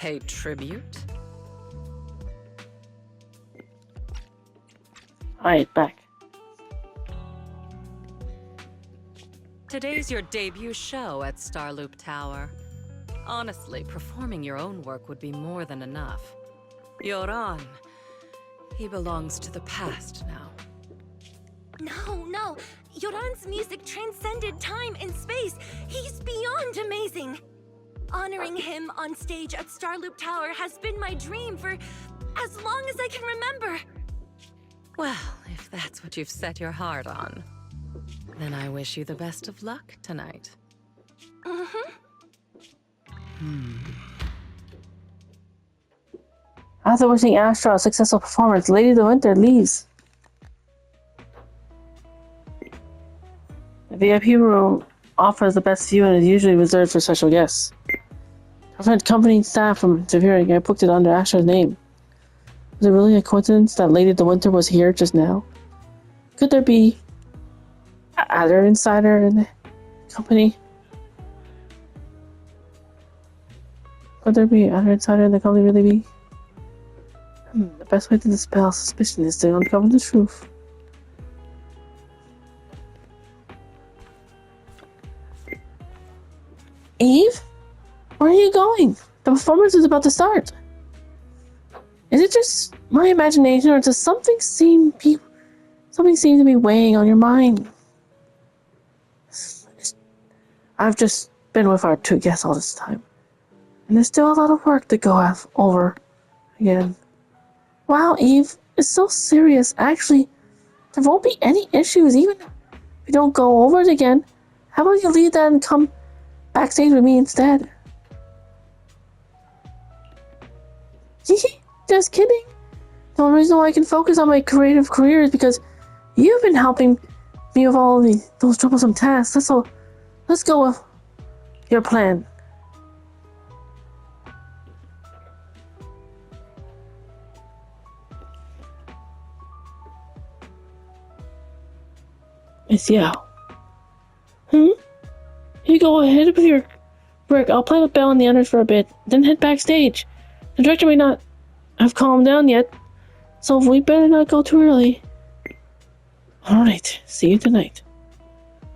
Pay tribute? Alright, back. Today's your debut show at Starloop Tower. Honestly, performing your own work would be more than enough. Yoran, he belongs to the past now. No. Yoran's music transcended time and space. He's beyond amazing. Honoring him on stage at Starloop Tower has been my dream for as long as I can remember. Well, if that's what you've set your heart on, then I wish you the best of luck tonight. After wishing Astra a successful performance, Lady the Winter leaves. The VIP room offers the best view and is usually reserved for special guests. To prevent company staff from interfering, I booked it under Astra's name. Was it really a coincidence that Lady the Winter was here just now? Could there be other insider in the company? Could there be other insider in the company really be? The best way to dispel suspicion is to uncover the truth. Eve? Where are you going? The performance is about to start. Is it just my imagination, or does something seem to be weighing on your mind? I've just been with our two guests all this time, and there's still a lot of work to go over again. Wow, Eve, it's so serious. Actually, there won't be any issues even if we don't go over it again. How about you leave that and come backstage with me instead? Just kidding. The only reason why I can focus on my creative career is because you've been helping me with all those troublesome tasks. So let's go with your plan. Miss Yao. You go ahead with your work. I'll play with Belle and the others for a bit, then head backstage. The director may not have calmed down yet, so we better not go too early. Alright, see you tonight.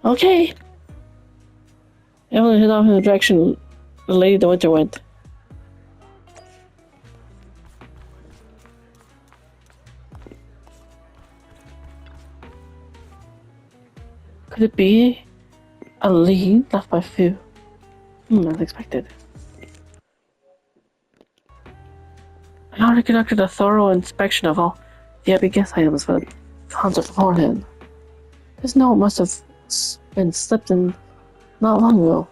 Okay. Evelyn headed off in the direction the Lady the Winter went. Could it be a lead left by Fu? As expected. I already conducted a thorough inspection of all VIP guest items for the concert beforehand. This note must have been slipped in not long ago.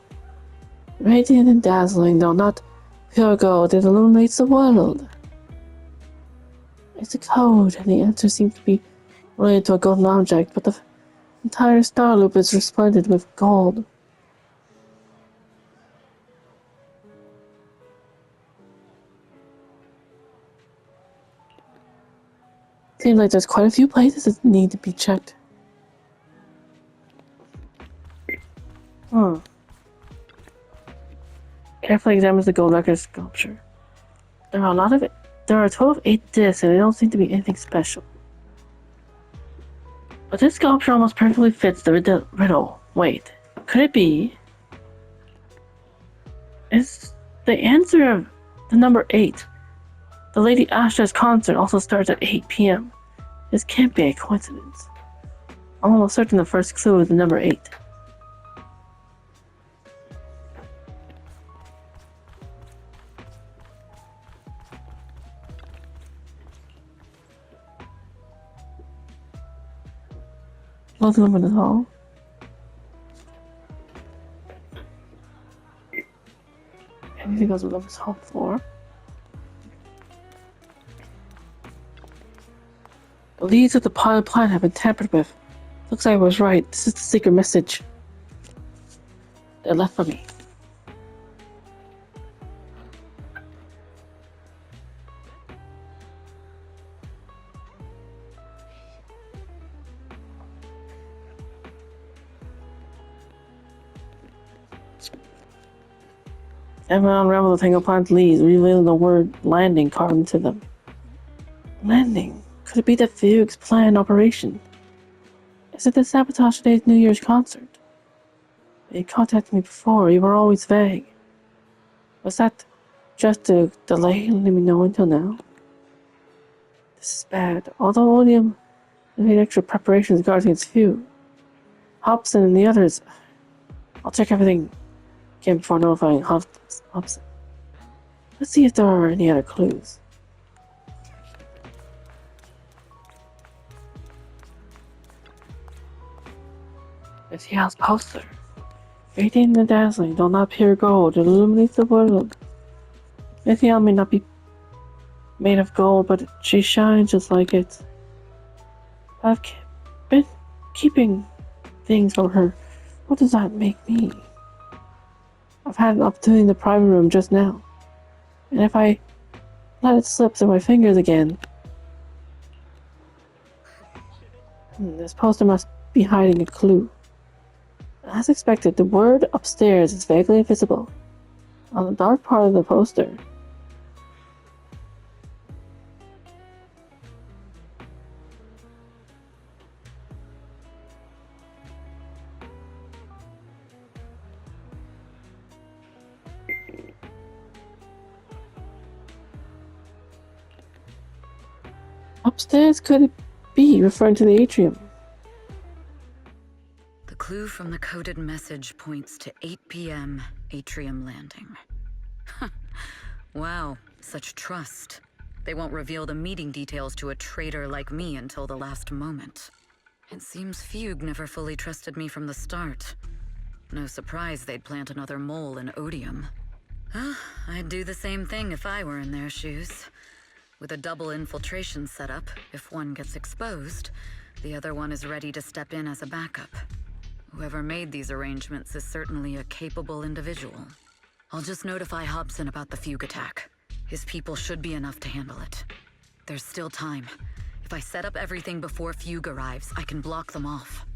Radiant and dazzling, though not pure gold, it illuminates the world. It's a code, and the answer seems to be related to a golden object, but the entire star loop is resplendent with gold. Seems like there's quite a few places that need to be checked. Carefully examines the gold record sculpture. There are a total of 8 discs, and they don't seem to be anything special. But this sculpture almost perfectly fits the riddle. Wait, could it be? Is the answer of the number 8? The Lady Astra's concert also starts at 8 p.m. This can't be a coincidence. I'm almost certain the first clue is the number 8. Close them in the hall. Anything goes with this hall floor. The leads of the pilot plan have been tampered with. Looks like I was right. This is the secret message they left for me. Emma unraveled the tangled plant leaves, revealing the word landing carved into them. Landing? Could it be the Fugue's planned operation? Is it to sabotage today's New Year's concert? You contacted me before, you were always vague. Was that just to delay and let me know until now? This is bad. Although Odium made extra preparations guarding its Fugue, Hobson and the others... I'll check everything again before notifying Hobson. Let's see if there are any other clues. It's Yao's poster. Radiant and dazzling, though not pure gold, it illuminates the world. Miss Yao may not be made of gold, but she shines just like it. I've been keeping things from her. What does that make me? I've had an opportunity in the private room just now. And if I let it slip through my fingers again... this poster must be hiding a clue. As expected, the word upstairs is vaguely visible on the dark part of the poster. Upstairs, could it be referring to the atrium? The clue from the coded message points to 8 p.m. atrium landing. Wow, such trust. They won't reveal the meeting details to a traitor like me until the last moment. It seems Fugue never fully trusted me from the start. No surprise they'd plant another mole in Odium. I'd do the same thing if I were in their shoes. With a double infiltration setup, if one gets exposed, the other one is ready to step in as a backup. Whoever made these arrangements is certainly a capable individual. I'll just notify Hobson about the Fugue attack. His people should be enough to handle it. There's still time. If I set up everything before Fugue arrives, I can block them off.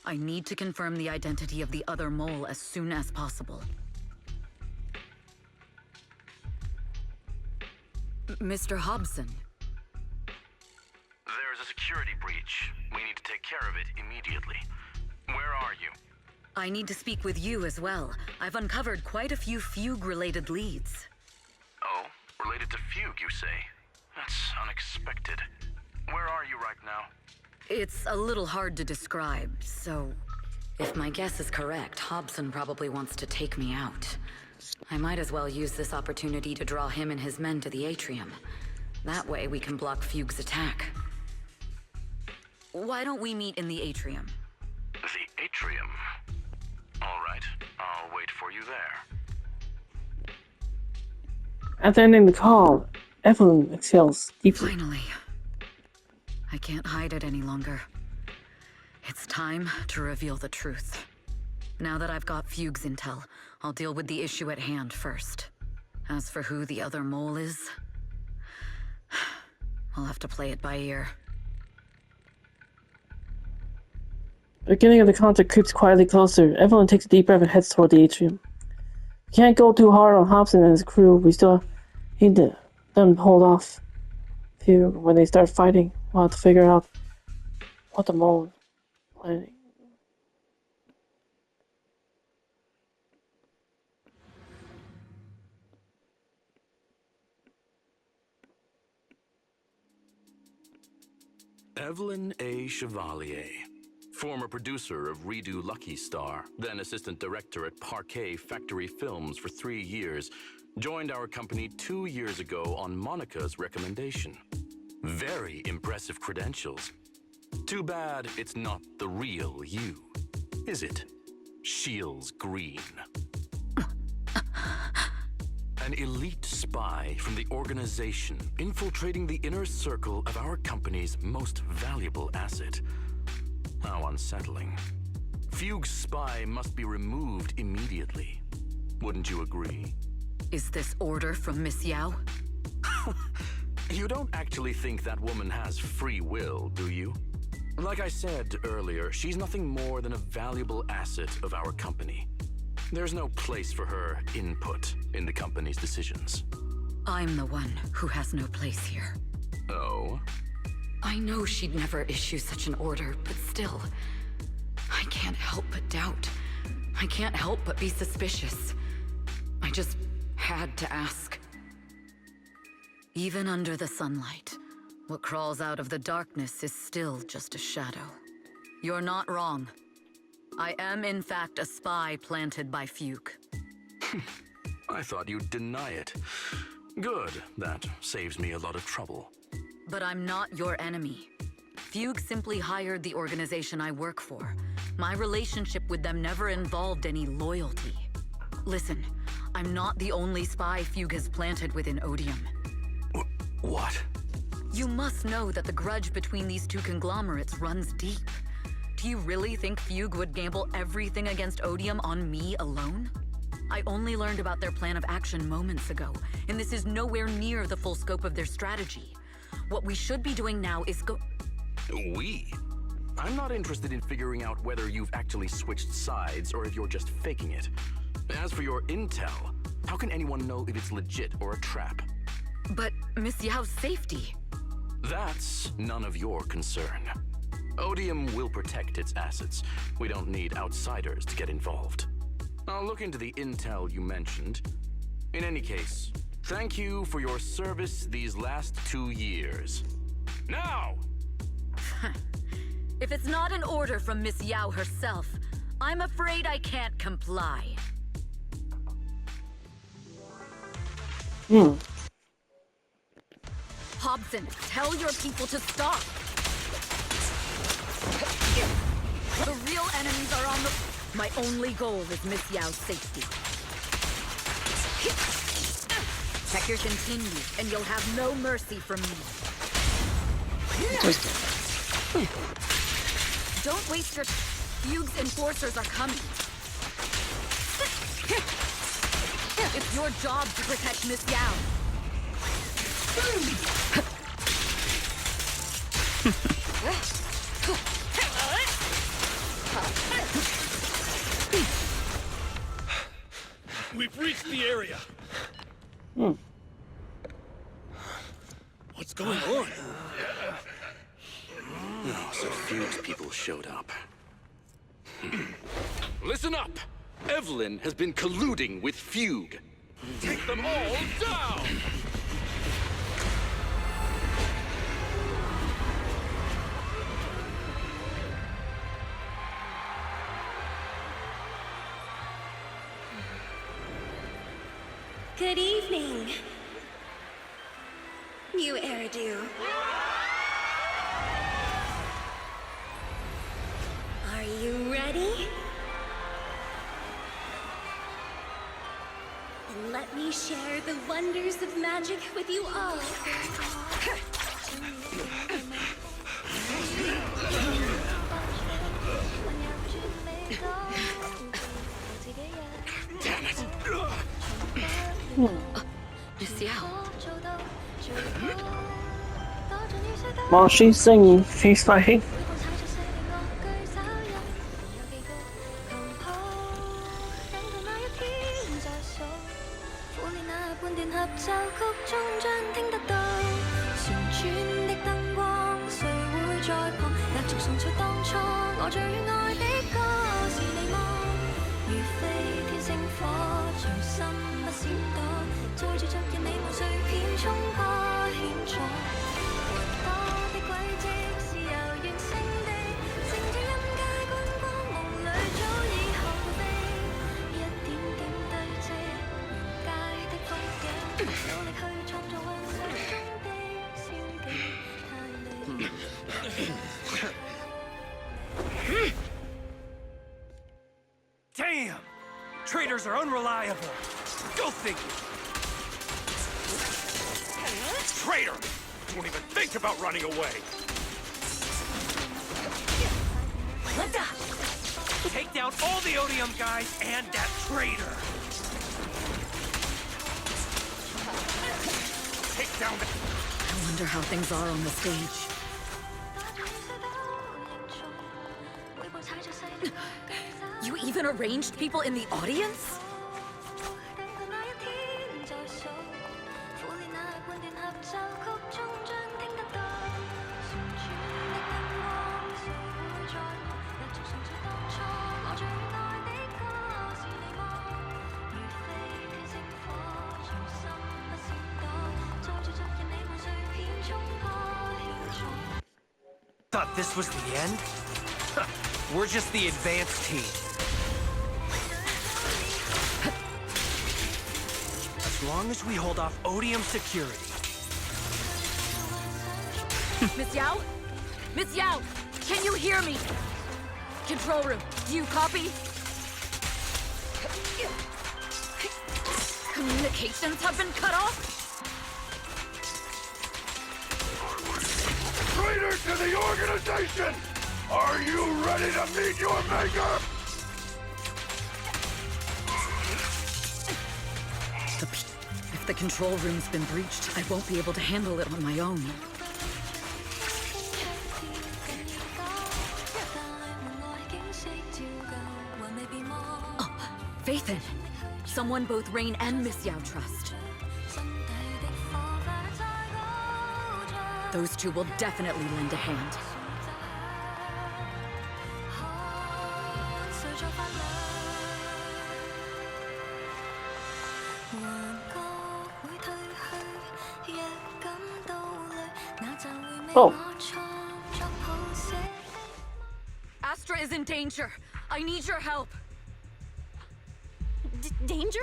I need to confirm the identity of the other mole as soon as possible. Mr. Hobson. There's a security breach. We need to take care of it immediately. Where are you? I need to speak with you as well. I've uncovered quite a few Fugue-related leads. Oh, related to Fugue, you say? That's unexpected. Where are you right now? It's a little hard to describe, so... If my guess is correct, Hobson probably wants to take me out. I might as well use this opportunity to draw him and his men to the atrium. That way we can block Fugue's attack. Why don't we meet in the atrium? The atrium? All right, I'll wait for you there. After ending the call, Evelyn exhales deeply. Finally. I can't hide it any longer. It's time to reveal the truth. Now that I've got Fugue's intel, I'll deal with the issue at hand first. As for who the other mole is, I'll have to play it by ear. The beginning of the concert creeps quietly closer. Evelyn takes a deep breath and heads toward the atrium. We can't go too hard on Hobson and his crew. We still need to them hold off Fugue when they start fighting. We'll have to figure out what the mole is planning. Evelyn A. Chevalier, former producer of Redo Lucky Star, then assistant director at Parquet Factory Films for 3 years, joined our company 2 years ago on Monica's recommendation. Very impressive credentials. Too bad it's not the real you, is it? Shields Green. An elite spy from the organization infiltrating the inner circle of our company's most valuable asset. How unsettling. Fugue's spy must be removed immediately. Wouldn't you agree? Is this order from Miss Yao? You don't actually think that woman has free will, do you? Like I said earlier, she's nothing more than a valuable asset of our company. There's no place for her input in the company's decisions. I'm the one who has no place here. Oh? I know she'd never issue such an order, but still, I can't help but doubt. I can't help but be suspicious. I just had to ask. Even under the sunlight, what crawls out of the darkness is still just a shadow. You're not wrong. I am, in fact, a spy planted by Fugue. I thought you'd deny it. Good. That saves me a lot of trouble. But I'm not your enemy. Fugue simply hired the organization I work for. My relationship with them never involved any loyalty. Listen, I'm not the only spy Fugue has planted within Odium. What? You must know that the grudge between these two conglomerates runs deep. Do you really think Fugue would gamble everything against Odium on me alone? I only learned about their plan of action moments ago, and this is nowhere near the full scope of their strategy. What we should be doing now is We? I'm not interested in figuring out whether you've actually switched sides or if you're just faking it. As for your intel, how can anyone know if it's legit or a trap? But Miss Yao's safety... That's none of your concern. Odium will protect its assets. We don't need outsiders to get involved. I'll look into the intel you mentioned. In any case, thank you for your service these last 2 years. Now! If it's not an order from Miss Yao herself, I'm afraid I can't comply. Hobson, tell your people to stop! The real enemies are on the... My only goal is Miss Yao's safety. Check your continue, and you'll have no mercy from me. Don't waste your... Fugue's enforcers are coming. It's your job to protect Miss Yao. We've reached the area. What's going on? Oh, so Fugue's people showed up. Listen up! Evelyn has been colluding with Fugue. Take them all down! Good evening. New Eridu. Are you ready? Then let me share the wonders of magic with you all. Damn it! Miss Yao. While she's singing, he's fighting. Damn! Traitors are unreliable. Go figure. Traitor! Don't even think about running away. Take down all the Odium guys and that traitor. Take down the... I wonder how things are on the stage. You even and arranged people in the audience? Thought this was the end? Huh, we're just the advanced team. As long as we hold off Odium security. Miss Yao? Miss Yao, can you hear me? Control room, do you copy? Communications have been cut off? Traitor to the organization! Are you ready to meet your maker? If the control room's been breached, I won't be able to handle it on my own. Oh, Faithin! Someone both Rain and Miss Yao trust. Those two will definitely lend a hand. Oh. Astra is in danger. I need your help. Danger?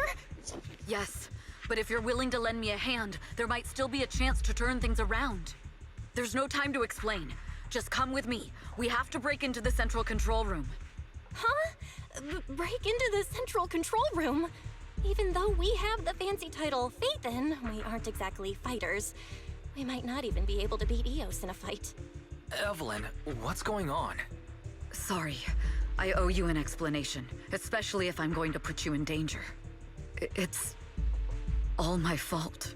Yes, but if you're willing to lend me a hand, there might still be a chance to turn things around. There's no time to explain. Just come with me. We have to break into the central control room. Huh? Break into the central control room? Even though we have the fancy title Faithin, we aren't exactly fighters. We might not even be able to beat Eos in a fight. Evelyn, what's going on? Sorry. I owe you an explanation, especially if I'm going to put you in danger. It's all my fault.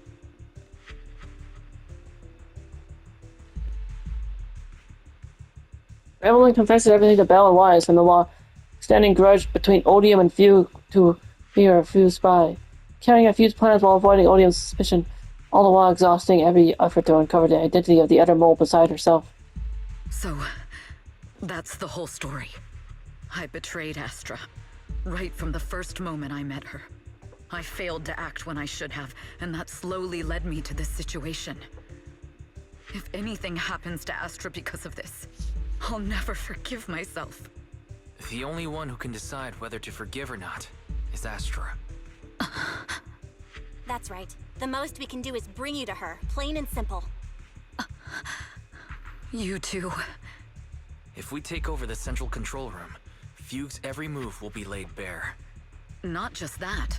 Evelyn confesses everything to Belle and Wise and the long-standing grudge between Odium and Fugue to be her Fugue's spy. Carrying out Fugue's plans while avoiding Odium's suspicion, all the while exhausting every effort to uncover the identity of the other mole beside herself. So, that's the whole story. I betrayed Astra, right from the first moment I met her. I failed to act when I should have, and that slowly led me to this situation. If anything happens to Astra because of this, I'll never forgive myself. The only one who can decide whether to forgive or not is Astra. That's right. The most we can do is bring you to her, plain and simple. You too. If we take over the central control room, Fugue's every move will be laid bare. Not just that.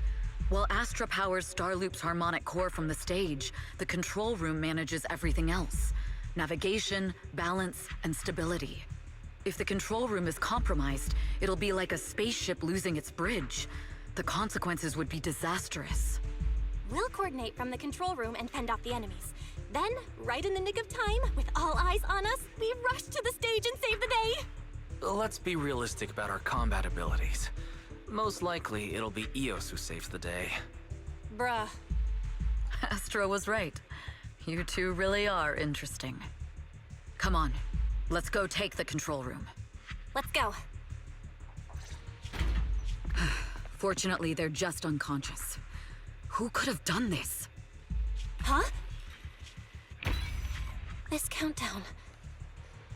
While Astra powers Starloop's harmonic core from the stage, the control room manages everything else. Navigation, balance, and stability. If the control room is compromised, it'll be like a spaceship losing its bridge. The consequences would be disastrous. We'll coordinate from the control room and fend off the enemies. Then, right in the nick of time, with all eyes on us, we rush to the stage and save the day! Let's be realistic about our combat abilities. Most likely, it'll be Eos who saves the day. Bruh. Astra was right. You two really are interesting. Come on, let's go take the control room. Let's go. Fortunately, they're just unconscious. Who could have done this? Huh? This countdown.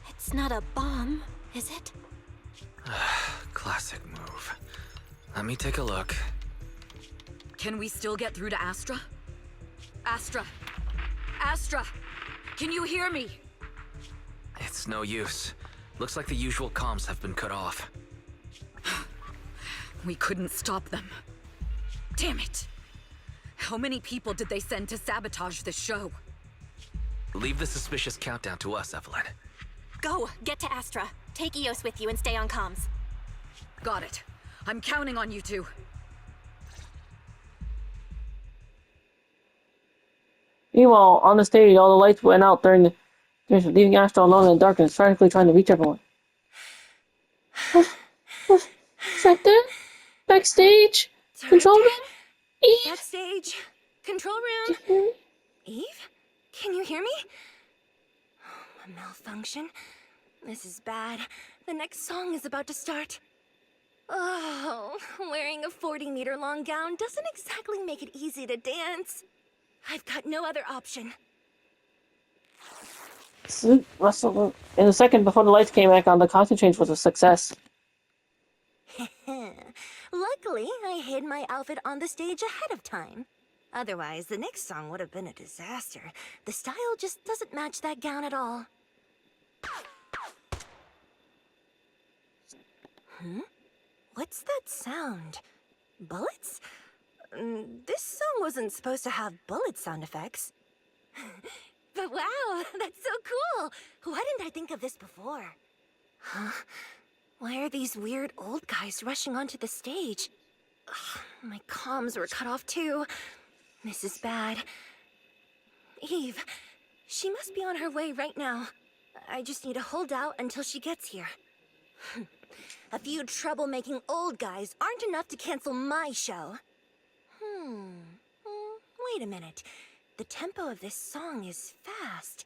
It's not a bomb, is it? Classic move. Let me take a look. Can we still get through to Astra? Astra! Astra! Can you hear me? It's no use. Looks like the usual comms have been cut off. We couldn't stop them. Damn it! How many people did they send to sabotage this show? Leave the suspicious countdown to us, Evelyn. Go, get to Astra. Take Eos with you and stay on comms. Got it. I'm counting on you two. Meanwhile, on the stage, all the lights went out during leaving Astra alone in the darkness, frantically trying to reach everyone. Sector? backstage? Control room? Eve? Backstage. Control Can room. you hear me? Eve? Can you hear me? A malfunction? This is bad. The next song is about to start. Oh, wearing a 40-meter long gown doesn't exactly make it easy to dance. I've got no other option. Russell, in a second before the lights came back on, the costume change was a success. Luckily, I hid my outfit on the stage ahead of time. Otherwise, the next song would have been a disaster. The style just doesn't match that gown at all. What's that sound? Bullets? This song wasn't supposed to have bullet sound effects. But wow, that's so cool! Why didn't I think of this before? Huh? Why are these weird old guys rushing onto the stage? Ugh, my comms were cut off too. This is bad. Eve, she must be on her way right now. I just need to hold out until she gets here. A few troublemaking old guys aren't enough to cancel my show. Wait a minute. The tempo of this song is fast.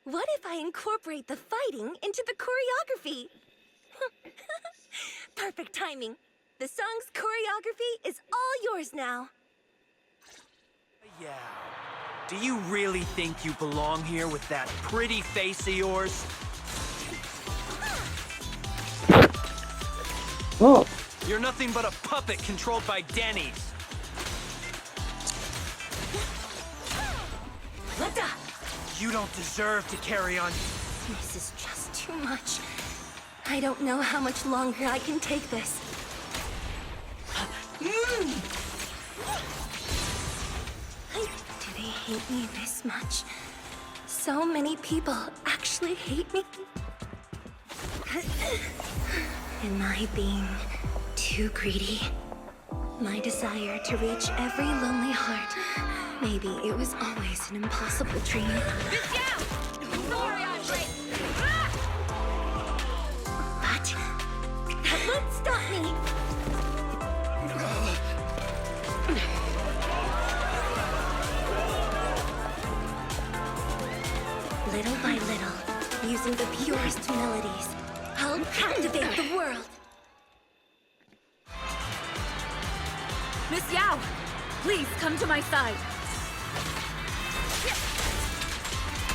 What if I incorporate the fighting into the choreography? Perfect timing. The song's choreography is all yours now. Yeah. Do you really think you belong here with that pretty face of yours? Oh, You're nothing but a puppet controlled by Denny's. You don't deserve to carry on. This is just too much. I don't know how much longer I can take this. Do they hate me this much? So many people actually hate me? Am I being too greedy? My desire to reach every lonely heart. Maybe it was always an impossible dream. But that won't stop me. Little by little, using the purest melodies, I'll captivate the world. Miss Yao, please come to my side.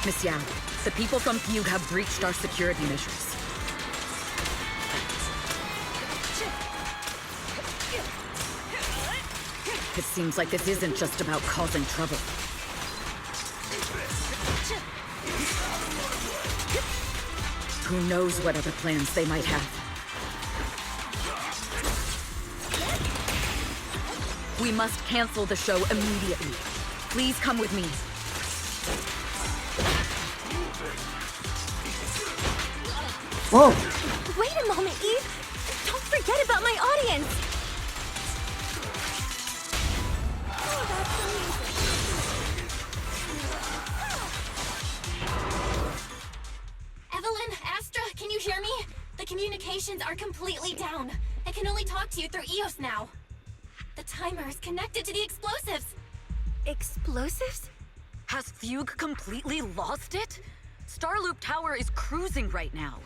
Miss Yao, the people from Fugue have breached our security measures. It seems like this isn't just about causing trouble. Who knows what other plans they might have. We must cancel the show immediately. Please come with me. whoa. Wait a moment, Eve! Don't forget about my audience! Oh, that's amazing. Evelyn, Astra, can you hear me? The communications are completely down. I can only talk to you through EOS now. The timer is connected to the explosives. Explosives? Has Fugue completely lost it? Starloop Tower is cruising right now.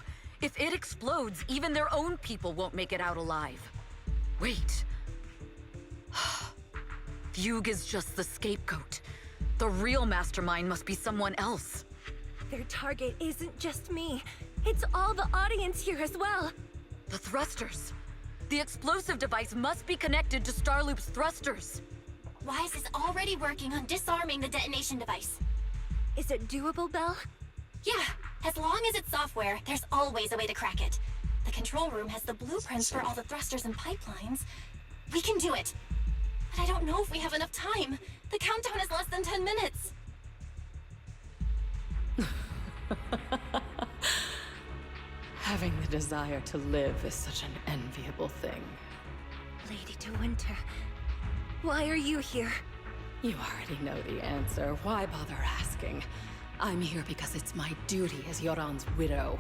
If it explodes, even their own people won't make it out alive. Wait. Fugue is just the scapegoat. The real mastermind must be someone else. Their target isn't just me. It's all the audience here as well. The thrusters. The explosive device must be connected to Starloop's thrusters. Wise is already working on disarming the detonation device. Is it doable, Belle? Yeah, as long as it's software, there's always a way to crack it. The control room has the blueprints for all the thrusters and pipelines. We can do it. But I don't know if we have enough time. The countdown is less than 10 minutes. Having the desire to live is such an enviable thing. Lady De Winter, why are you here? You already know the answer. Why bother asking? I'm here because it's my duty as Yoran's widow.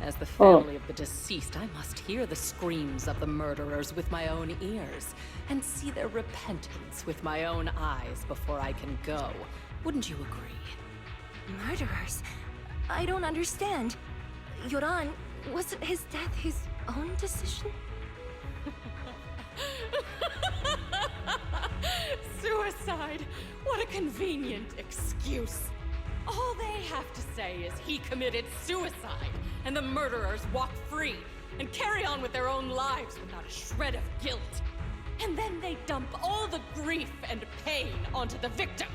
As the family of the deceased, I must hear the screams of the murderers with my own ears, and see their repentance with my own eyes before I can go. Wouldn't you agree? Murderers? I don't understand. Yoran, wasn't his death his own decision? Suicide! What a convenient excuse. All they have to say is he committed suicide, and the murderers walk free and carry on with their own lives without a shred of guilt. And then they dump all the grief and pain onto the victim.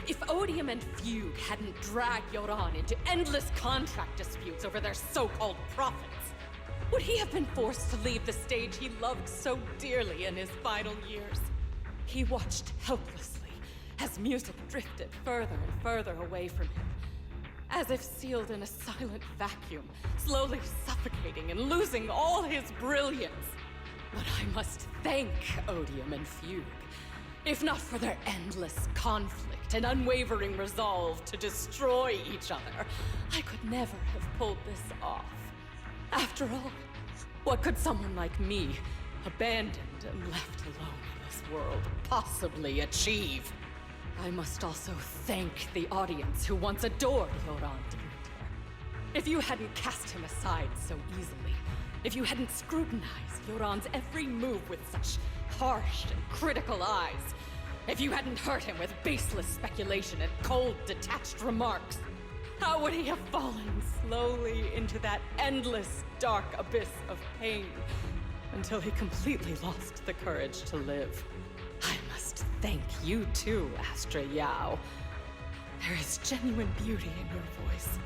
If Odium and Fugue hadn't dragged Yoran into endless contract disputes over their so-called profits, would he have been forced to leave the stage he loved so dearly in his final years? He watched helplessly as music drifted further and further away from him, as if sealed in a silent vacuum, slowly suffocating and losing all his brilliance. But I must thank Odium and Fugue, if not for their endless conflict and unwavering resolve to destroy each other, I could never have pulled this off. After all, what could someone like me, abandoned and left alone in this world, possibly achieve? I must also thank the audience who once adored Yoran de Winter. If you hadn't cast him aside so easily, if you hadn't scrutinized Yoran's every move with such harsh and critical eyes, if you hadn't hurt him with baseless speculation and cold, detached remarks, how would he have fallen slowly into that endless, dark abyss of pain until he completely lost the courage to live? I must thank you too, Astra Yao. There is genuine beauty in your voice.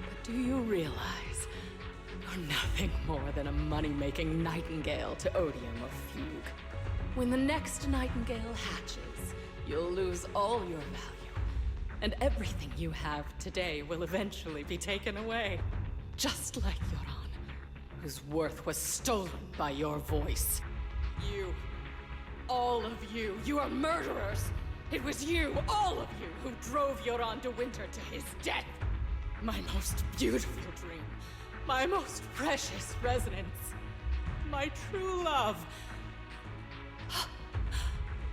But do you realize you're nothing more than a money-making nightingale to Odium or Fugue? When the next nightingale hatches, you'll lose all your value. And everything you have today will eventually be taken away. Just like Yoran, whose worth was stolen by your voice. You, all of you, you are murderers! It was you, all of you, who drove Yoran de Winter to his death! My most beautiful dream, my most precious resonance, my true love.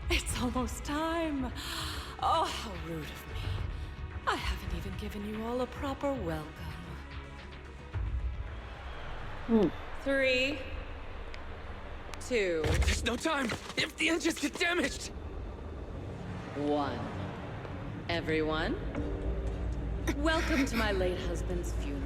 It's almost time. Oh, how rude of me. I haven't even given you all a proper welcome. 3, 2, There's no time! If the engines get damaged! 1. Everyone, welcome to my late husband's funeral.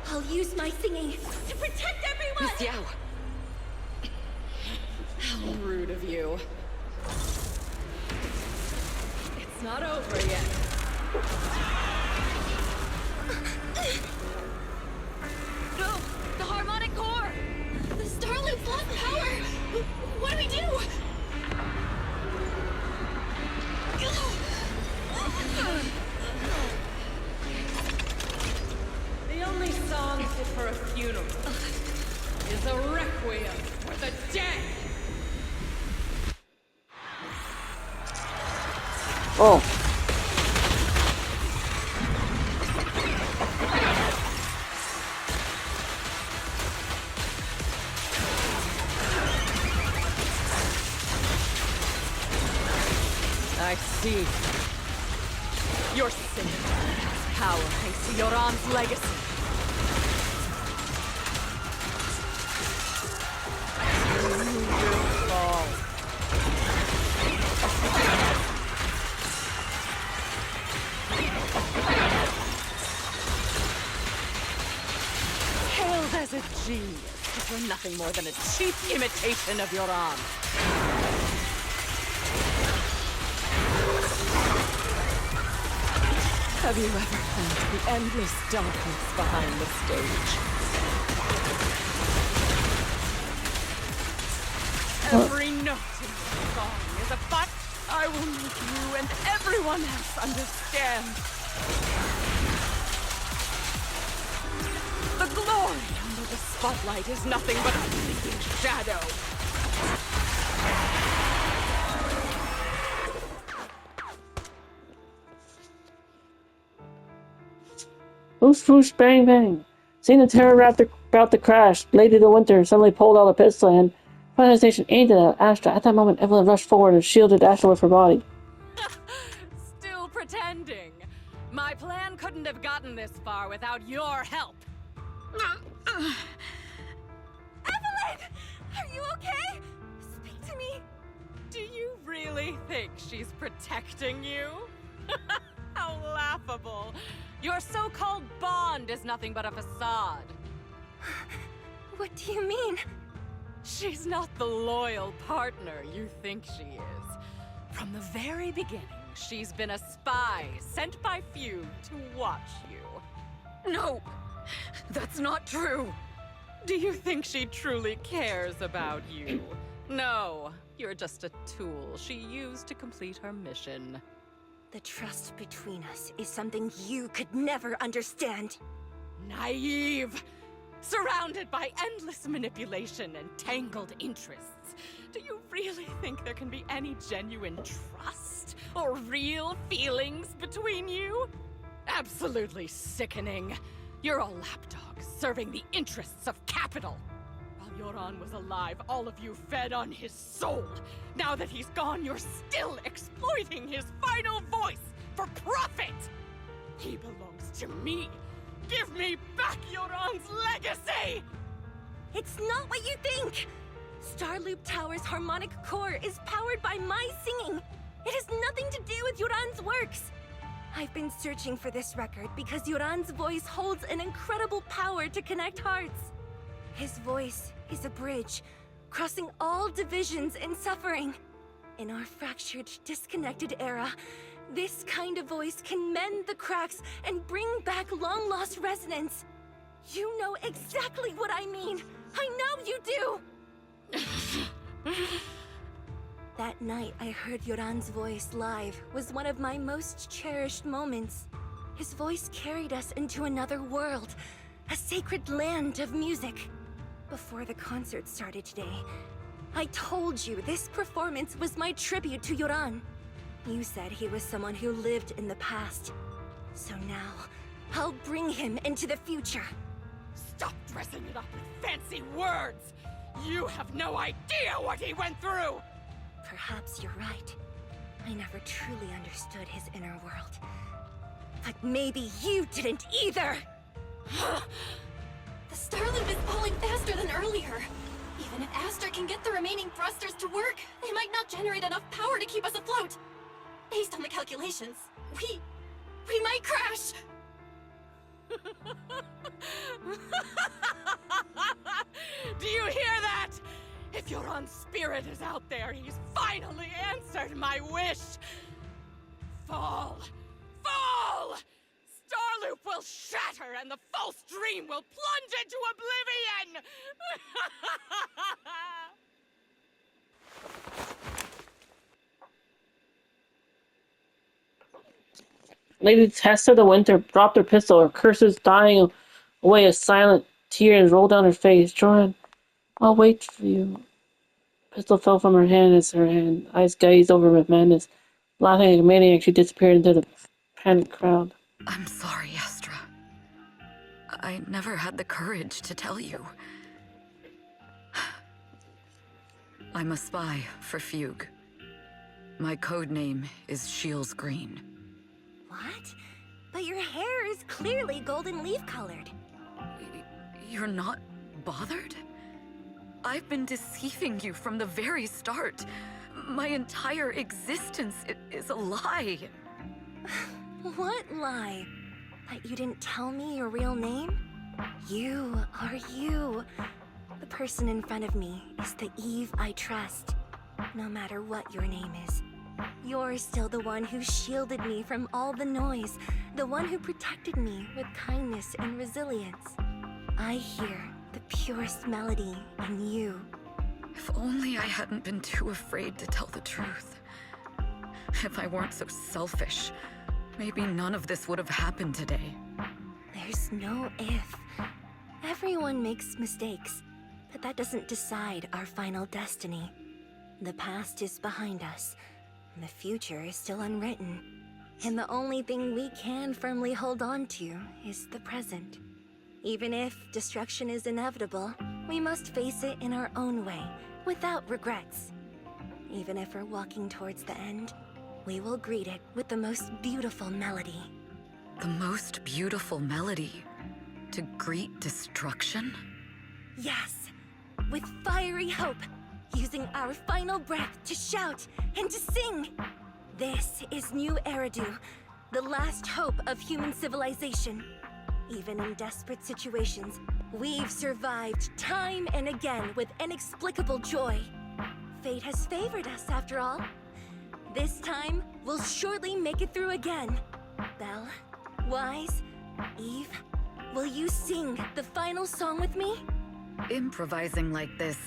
I'll use my singing to protect everyone! Miss Yao! How rude of you. It's not over yet. No! The harmonic core! The Starloop's lost power! What do we do? The only song fit for a funeral is a requiem for the dead! Oh. I see. Your sin has power thanks to Yoran's legacy. You will fall. Hailed as a genius, but you're nothing more than a cheap imitation of Yoran. Have you ever felt the endless darkness behind the stage? Every note in this song is a but I will make you and everyone else understand. glory under the spotlight is nothing but a fleeting shadow. Whoosh whoosh bang bang. Seeing the terror about the crash, Lady of the Winter suddenly pulled out a pistol and, without hesitation, aimed at Astra. At that moment, Evelyn rushed forward and shielded Astra with her body. Still pretending. My plan couldn't have gotten this far without your help. Evelyn! Are you okay? Speak to me. Do you really think she's protecting you? How laughable. Your so-called bond is nothing but a facade. What do you mean? She's not the loyal partner you think she is. From the very beginning, she's been a spy sent by Fugue to watch you. No! That's not true! Do you think she truly cares about you? No, you're just a tool she used to complete her mission. The trust between us is something you could never understand. Naive! Surrounded by endless manipulation and tangled interests. Do you really think there can be any genuine trust or real feelings between you? Absolutely sickening. You're a lapdog serving the interests of capital. While Yoran was alive, all of you fed on his soul. Now that he's gone, you're still exploiting his final voice for profit. He belongs to me. Give me back Yoran's legacy! It's not what you think! Starloop Tower's harmonic core is powered by my singing. It has nothing to do with Yoran's works. I've been searching for this record because Yoran's voice holds an incredible power to connect hearts. His voice is a bridge, crossing all divisions and suffering. In our fractured, disconnected era, this kind of voice can mend the cracks and bring back long-lost resonance. You know exactly what I mean. I know you do! That night I heard Yoran's voice live was one of my most cherished moments. His voice carried us into another world, a sacred land of music. Before the concert started today, I told you this performance was my tribute to Yoran. You said he was someone who lived in the past. So now, I'll bring him into the future. Stop dressing it up with fancy words! You have no idea what he went through! Perhaps you're right. I never truly understood his inner world. But maybe you didn't either! The Starloop is pulling faster than earlier. Even if Astra can get the remaining thrusters to work, they might not generate enough power to keep us afloat. Based on the calculations, we might crash! Do you hear that? If Yoran's spirit is out there, he's finally answered my wish! Fall! Fall! Starloop will shatter and the false dream will plunge into oblivion! Lady Tessa the Winter dropped her pistol, her curses dying away as silent tears rolled down her face. Joran, I'll wait for you. Pistol fell from her hand as her eyes gazed over with madness. Laughing like a maniac, she disappeared into the panicked crowd. I'm sorry, Astra. I never had the courage to tell you. I'm a spy for Fugue. My code name is Shields Green. What? But your hair is clearly golden leaf colored. You're not bothered? I've been deceiving you from the very start. My entire existence is a lie. What lie? That you didn't tell me your real name? You are you. The person in front of me is the Eve I trust. No matter what your name is. You're still the one who shielded me from all the noise. The one who protected me with kindness and resilience. I hear the purest melody in you. If only I hadn't been too afraid to tell the truth. If I weren't so selfish, maybe none of this would have happened today. There's no if. Everyone makes mistakes, but that doesn't decide our final destiny. The past is behind us, and the future is still unwritten. And the only thing we can firmly hold on to is the present. Even if destruction is inevitable, we must face it in our own way, without regrets. Even if we're walking towards the end, we will greet it with the most beautiful melody. The most beautiful melody? To greet destruction? Yes, with fiery hope, using our final breath to shout and to sing. This is New Eridu, the last hope of human civilization. Even in desperate situations, we've survived time and again with inexplicable joy. Fate has favored us after all. This time, we'll surely make it through again. Belle, Wise, Eve, will you sing the final song with me? Improvising like this...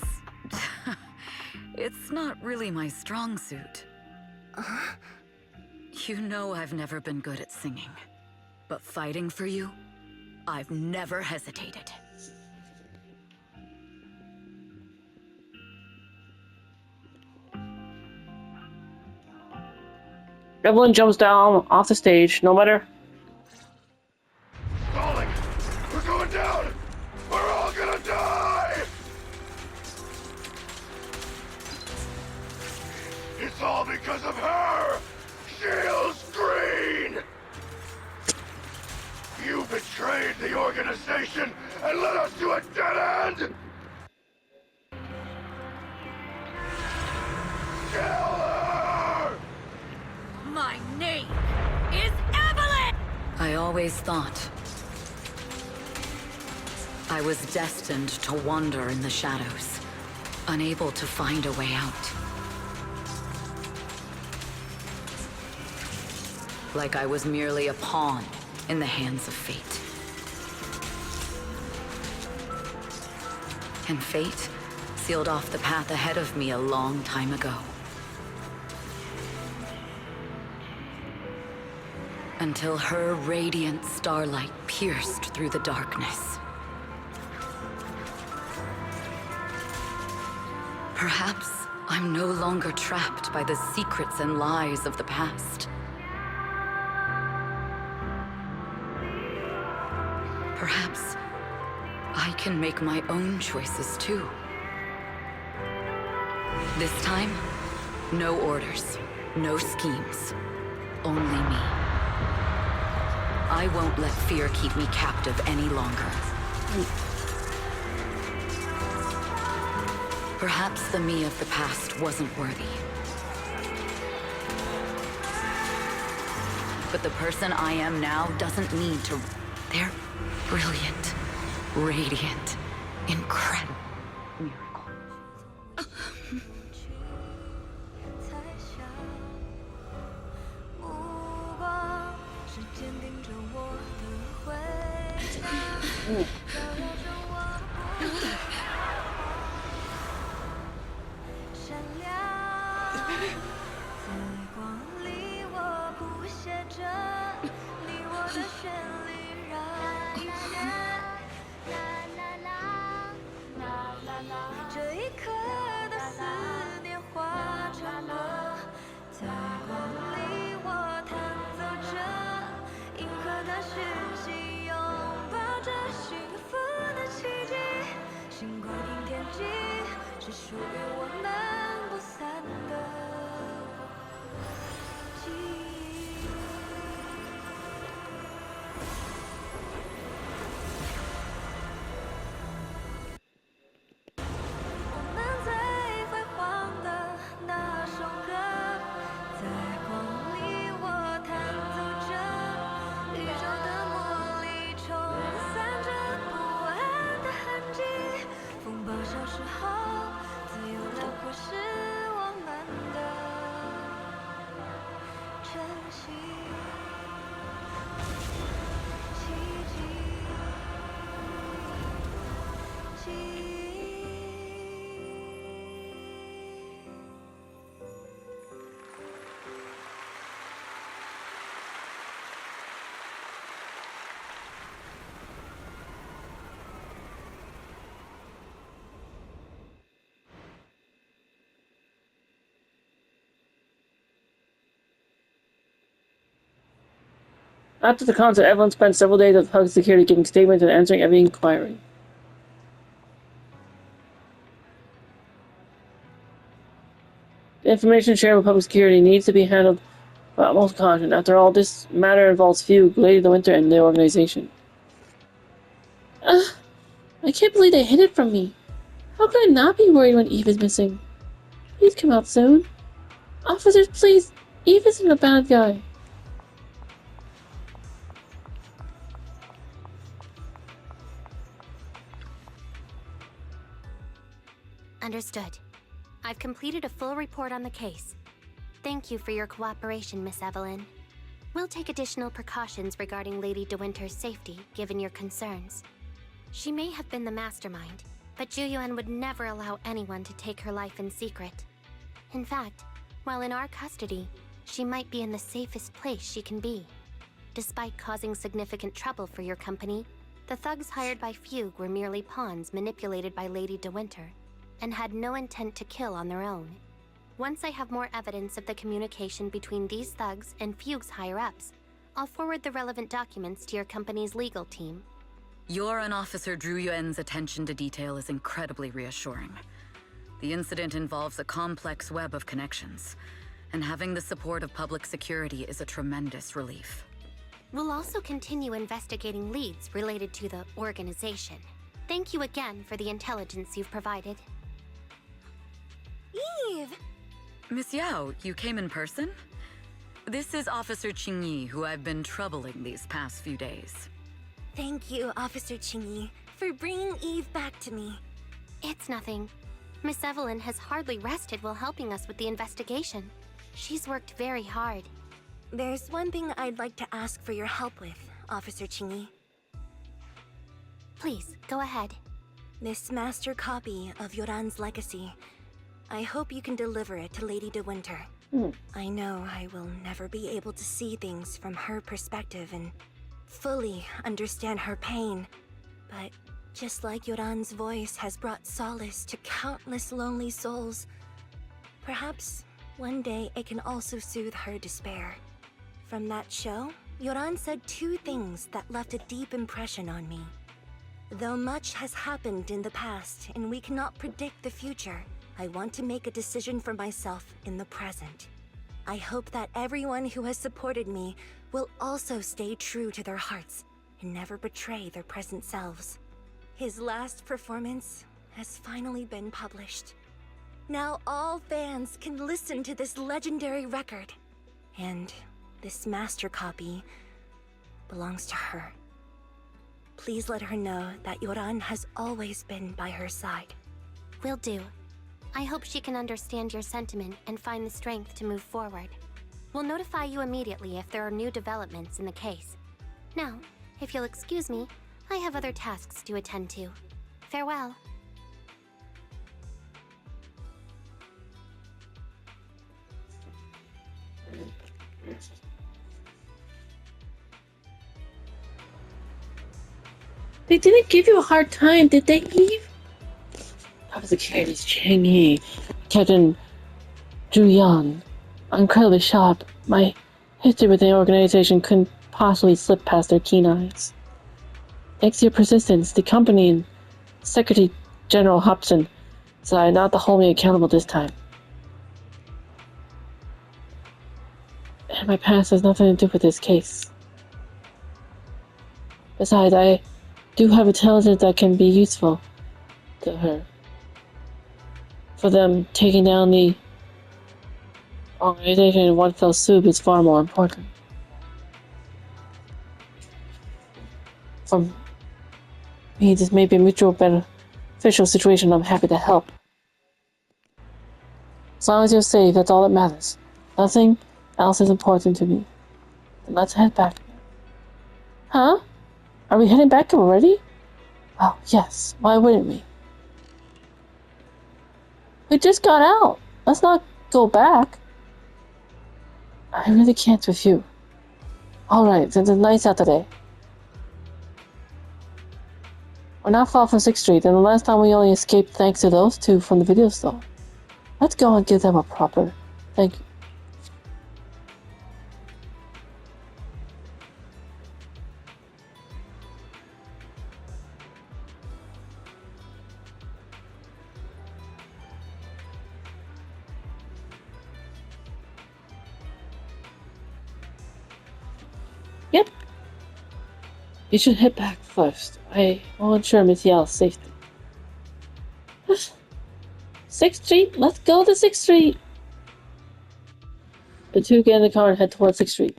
it's not really my strong suit. You know I've never been good at singing. But fighting for you, I've never hesitated. Everyone jumps down off the stage, no matter. Falling! We're going down! We're all gonna die! It's all because of her! Shields Green! You betrayed the organization and led us to a dead end! Kill her! My name is Evelyn! I always thought I was destined to wander in the shadows, unable to find a way out. Like I was merely a pawn in the hands of fate. And fate sealed off the path ahead of me a long time ago. Until her radiant starlight pierced through the darkness. Perhaps I'm no longer trapped by the secrets and lies of the past. Perhaps I can make my own choices too. This time, no orders, no schemes, only me. I won't let fear keep me captive any longer. Perhaps the me of the past wasn't worthy. But the person I am now doesn't need to... They're brilliant, radiant, incredible. Miracle. 在 After the concert, everyone spent several days at public security giving statements and answering every inquiry. The information shared with public security needs to be handled with utmost caution. After all, this matter involves Fugue, Lady the Winter, and the organization. I can't believe they hid it from me. How could I not be worried when Eve is missing? Please come out soon. Officers, please. Eve isn't a bad guy. Understood. I've completed a full report on the case. Thank you for your cooperation, Miss Evelyn. We'll take additional precautions regarding Lady De Winter's safety, given your concerns. She may have been the mastermind, but Juyuan would never allow anyone to take her life in secret. In fact, while in our custody, she might be in the safest place she can be. Despite causing significant trouble for your company, the thugs hired by Fugue were merely pawns manipulated by Lady De Winter, and had no intent to kill on their own. Once I have more evidence of the communication between these thugs and Fugue's higher-ups, I'll forward the relevant documents to your company's legal team. Your and Officer Zhu Yuan's attention to detail is incredibly reassuring. The incident involves a complex web of connections, and having the support of public security is a tremendous relief. We'll also continue investigating leads related to the organization. Thank you again for the intelligence you've provided. Eve! Miss Yao, you came in person? This is Officer Qingyi, who I've been troubling these past few days. Thank you, Officer Qingyi, for bringing Eve back to me. It's nothing. Miss Evelyn has hardly rested while helping us with the investigation. She's worked very hard. There's one thing I'd like to ask for your help with, Officer Qingyi. Please, go ahead. This master copy of Yoran's legacy. I hope you can deliver it to Lady De Winter. I know I will never be able to see things from her perspective and fully understand her pain, but just like Yoran's voice has brought solace to countless lonely souls, perhaps one day it can also soothe her despair. From that show, Yoran said two things that left a deep impression on me. Though much has happened in the past and we cannot predict the future, I want to make a decision for myself in the present. I hope that everyone who has supported me will also stay true to their hearts and never betray their present selves. His last performance has finally been published. Now all fans can listen to this legendary record. And this master copy belongs to her. Please let her know that Yoran has always been by her side. Will do. I hope she can understand your sentiment and find the strength to move forward. We'll notify you immediately if there are new developments in the case. Now, if you'll excuse me, I have other tasks to attend to. Farewell. They didn't give you a hard time, did they, Eve? Public Security's Qingyi, Captain Zhu. I'm incredibly shocked. My history with the organization couldn't possibly slip past their keen eyes. Thanks to your persistence, the company and Secretary General Hobson decided not to hold me accountable this time. And my past has nothing to do with this case. Besides, I do have intelligence that can be useful to her. For them, taking down the organization in one fell swoop is far more important. For me, this may be a mutual beneficial situation. I'm happy to help. As long as you're safe, that's all that matters. Nothing else is important to me. Then let's head back. Huh? Are we heading back already? Oh, yes. Why wouldn't we? We just got out. Let's not go back. I really can't with you. Alright, since it's nice out today. We're not far from 6th Street, and the last time we only escaped thanks to those two from the video store. Let's go and give them a proper thank you. Yep. You should head back first. I will ensure Miss Yao's safety. 6th Street? Let's go to 6th Street! The two get in the car and head towards 6th Street.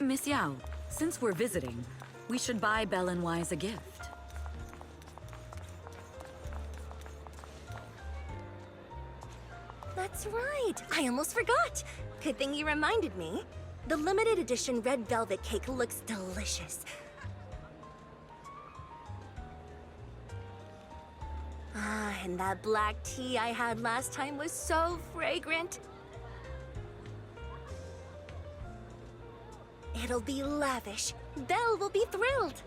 Miss Yao, since we're visiting, we should buy Belle and Wise a gift. That's right. I almost forgot. Good thing you reminded me. The limited edition red velvet cake looks delicious. Ah, and that black tea I had last time was so fragrant. It'll be lavish. Belle will be thrilled.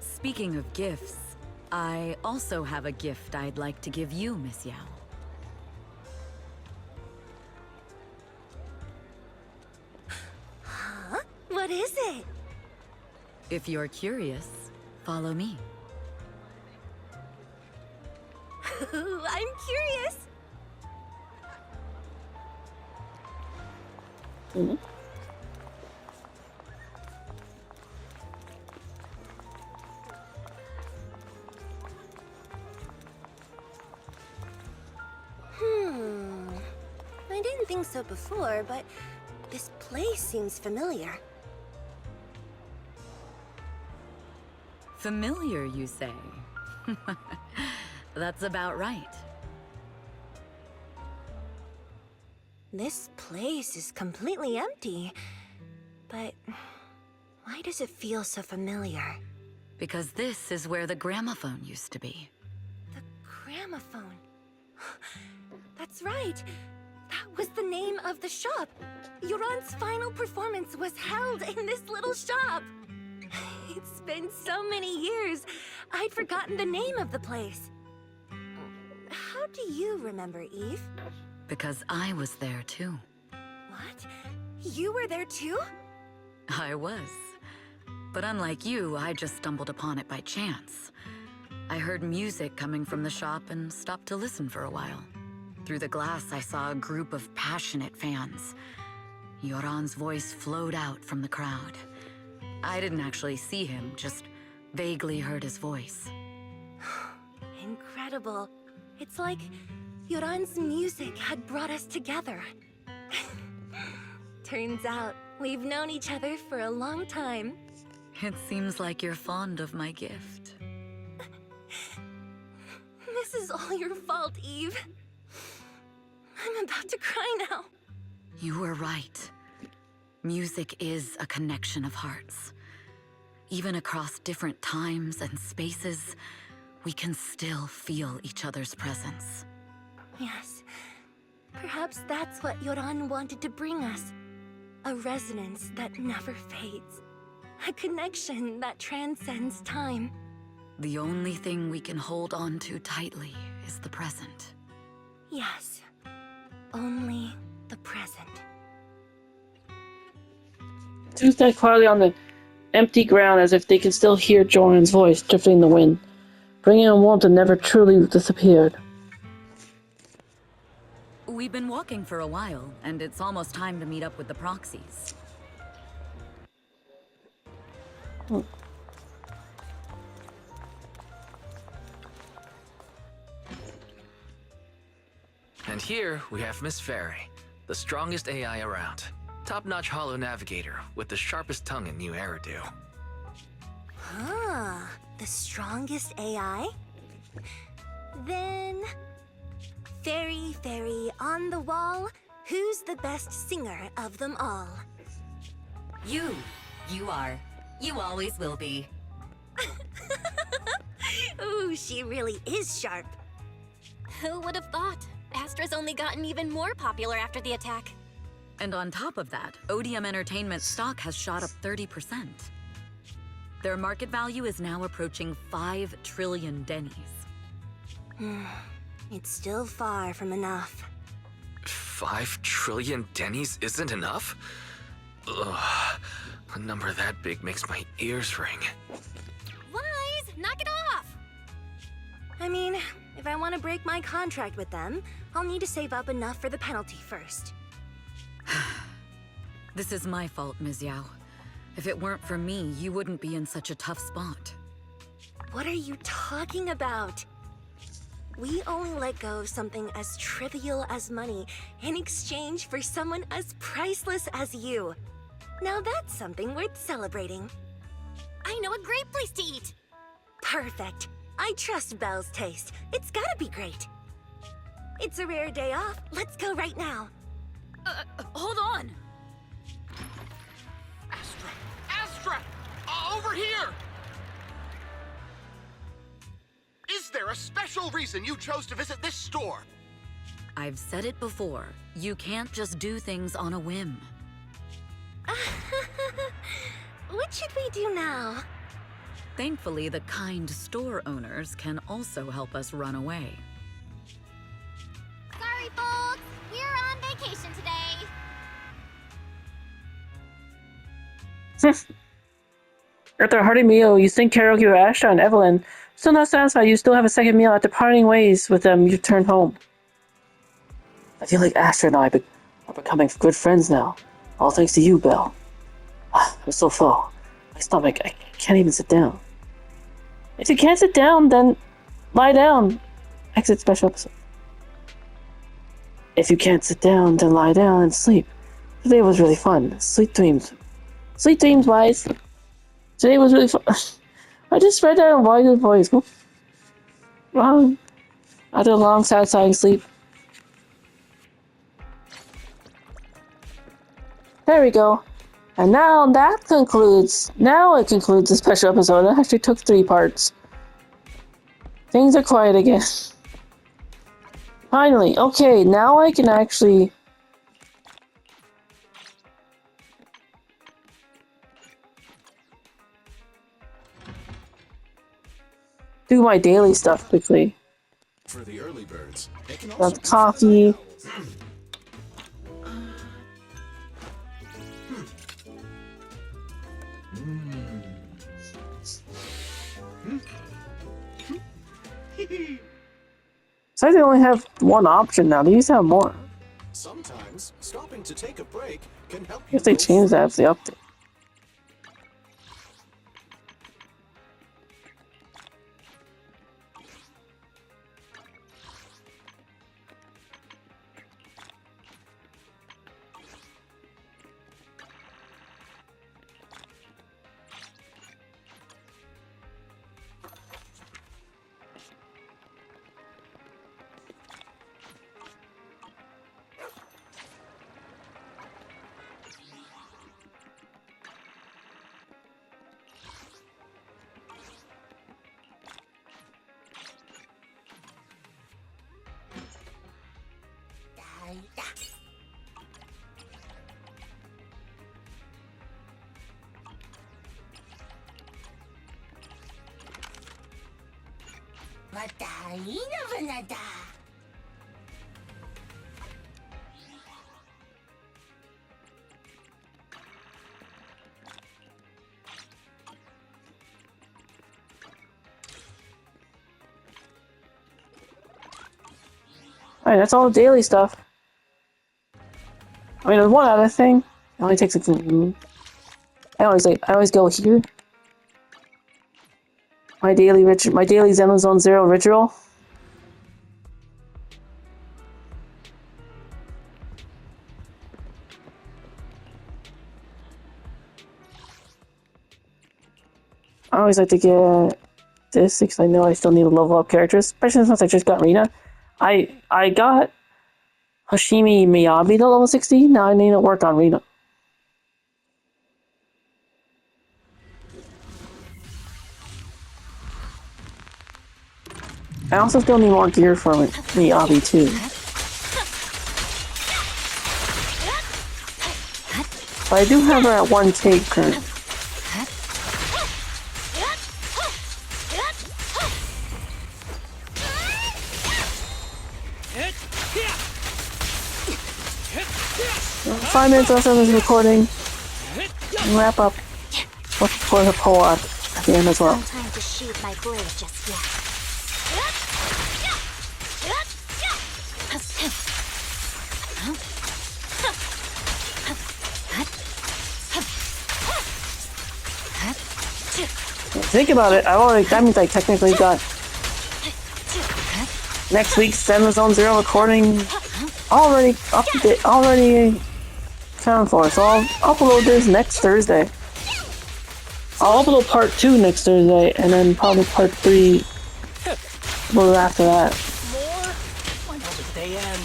Speaking of gifts, I also have a gift I'd like to give you, Miss Yao. Huh? What is it? If you're curious, follow me. I'm curious. Mm-hmm. I didn't think so before, but this place seems familiar. Familiar, you say? That's about right. This place is completely empty. But why does it feel so familiar? Because this is where the gramophone used to be. The gramophone. That's right. That was the name of the shop. Yoran's final performance was held in this little shop. It's been so many years, I'd forgotten the name of the place. How do you remember, Eve? Because I was there too. What? You were there too? I was. But unlike you, I just stumbled upon it by chance. I heard music coming from the shop and stopped to listen for a while. Through the glass, I saw a group of passionate fans. Yoran's voice flowed out from the crowd. I didn't actually see him, just vaguely heard his voice. Incredible. It's like Yoran's music had brought us together. Turns out, we've known each other for a long time. It seems like you're fond of my gift. This is all your fault, Eve. I'm about to cry now. You were right. Music is a connection of hearts. Even across different times and spaces, we can still feel each other's presence. Yes. Perhaps that's what Yoran wanted to bring us. A resonance that never fades. A connection that transcends time. The only thing we can hold on to tightly is the present. Yes. Only the present. Two stand quietly on the empty ground as if they can still hear Joran's voice drifting in the wind, bringing a warmth that never truly disappeared. We've been walking for a while, and it's almost time to meet up with the proxies. And here we have Miss Fairy, the strongest AI around. Top-notch holo navigator with the sharpest tongue in New Eridu. Ah, the strongest AI? Then... Fairy, on the wall, who's the best singer of them all? You. You are. You always will be. Ooh, she really is sharp. Who would have thought? Astra's only gotten even more popular after the attack. And on top of that, Odium Entertainment's stock has shot up 30%. Their market value is now approaching 5 trillion dennies. It's still far from enough. 5 trillion dennies isn't enough? Ugh. A number that big makes my ears ring. Wise, knock it off! I mean, if I want to break my contract with them, I'll need to save up enough for the penalty first. This is my fault, Ms. Yao. If it weren't for me, you wouldn't be in such a tough spot. What are you talking about? We only let go of something as trivial as money in exchange for someone as priceless as you. Now that's something worth celebrating. I know a great place to eat. Perfect. I trust Belle's taste. It's gotta be great. It's a rare day off. Let's go right now. Hold on. Astra! Over here! Is there a special reason you chose to visit this store? I've said it before. You can't just do things on a whim. What should we do now? Thankfully, the kind store owners can also help us run away. Sorry, folks. We're on vacation today. After a hearty meal, you sing karaoke with Astra and Evelyn. Still not satisfied, you still have a second meal. After parting ways with them, you return home. I feel like Astra and I are becoming good friends now. All thanks to you, Belle. I'm so full. My stomach, I can't even sit down. If you can't sit down, then lie down. Exit special episode. If you can't sit down, then lie down and sleep. Today was really fun. Sweet dreams. Sweet dreams, Wise. Today was really fun. I just read that in Wise's voice. Wrong. After a long, satisfying sleep. There we go. And now it concludes the special episode. It actually took 3 parts. Things are quiet again. Finally, okay, now I can actually do my daily stuff quickly. For the early birds, it can Got the coffee. So they only have one option now. They used to have more. Sometimes stopping to take a break can help you. If they change that, if they update. Alright, that's all the daily stuff. I mean, there's one other thing. It only takes a I always go here. My daily Zzz Zenless Zone Zero ritual. I always like to get this because I know I still need to level up characters, especially since I just got Rina. I got Hashimi Miyabi to level 60. Now I need to work on Rina. I also still need more gear for Miyabi too. But I do have her at 1K current. So 5 minutes left of this recording. And wrap up for the poll at the end as well. No time to shoot my blade just yet. Think about it. That means I technically got next week's Zenless Zone Zero recording already accounted for. So I'll upload this next Thursday. I'll upload part 2 next Thursday, and then probably part 3 after that. More? When will the day end?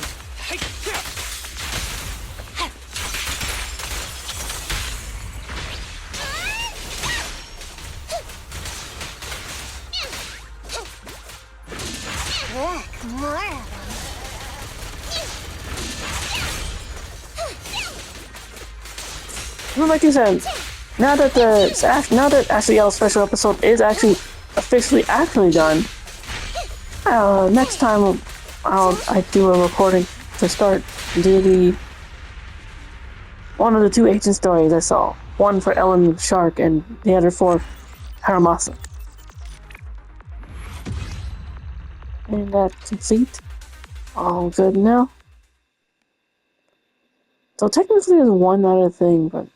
Well, like you said, now that Astra Yao's special episode is actually officially done, next time I do a recording to start do one of the 2 agent stories I saw. One for Ellen Shark and the other for Haramasa. And that's complete. All good now. So technically there's one other thing, but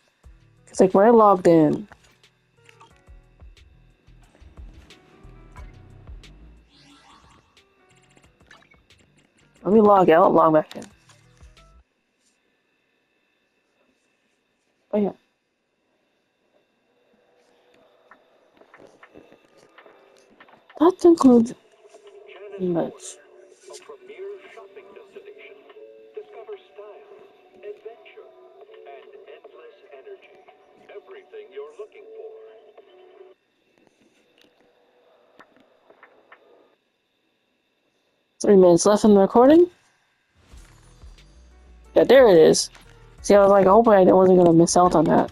it's like when I logged in, let me log out, log back in. Oh yeah. That includes much. A premier shopping destination. Discover style, adventure, and endless energy. Everything you're looking for. 3 minutes left in the recording. Yeah, there it is. See, I was like, hoping I wasn't gonna miss out on that.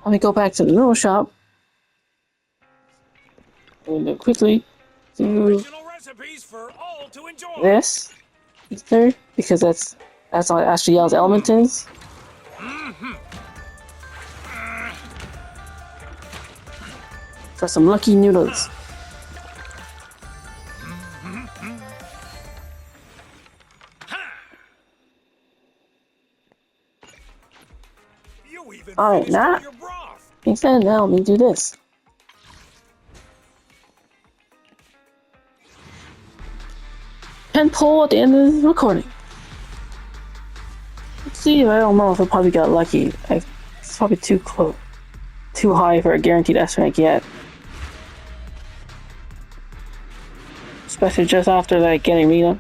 Let me go back to the noodle shop. And do quickly do Original recipes for all to enjoy. this ether, because that's all Astra Yao's element is. For some lucky noodles. Alright, now instead now let me do this. And pull at the end of the recording. Let's see, I don't know if I probably got lucky. It's probably too close. Too high for a guaranteed S rank yet. Especially just after like getting Rita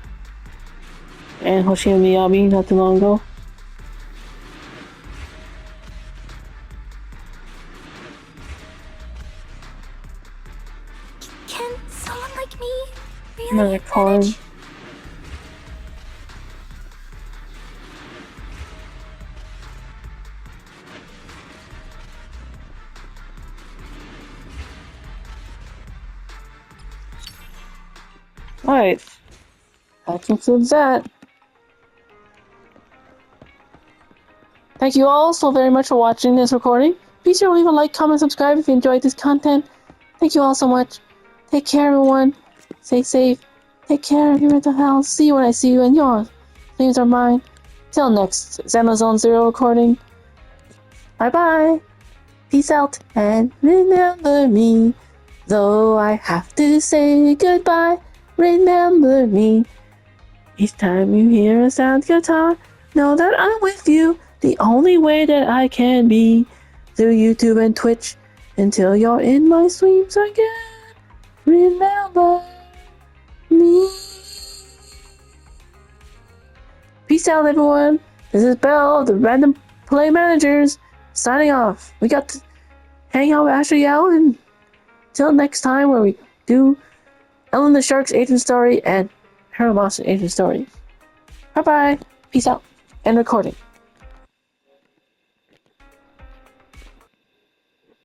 and Hoshino Miyabi not too long ago. Can someone like me really Another card. manage? Alright. That concludes that. Thank you all so very much for watching this recording. Be sure to leave a like, comment, subscribe if you enjoyed this content. Thank you all so much. Take care, everyone. Stay safe. Take care of your mental health. See you when I see you, and your dreams are mine. Till next Zenless Zone Zero recording. Bye bye. Peace out, and remember me. Though I have to say goodbye, remember me. Each time you hear a sound guitar, know that I'm with you. The only way that I can be through YouTube and Twitch until you're in my streams again. Remember me. Peace out, everyone. This is Belle, the Random Play Managers, signing off. We got to hang out with Astra Yao, and till next time where we do Ellen the Shark's agent story and Haramasa agent story. Bye bye. Peace out. End recording.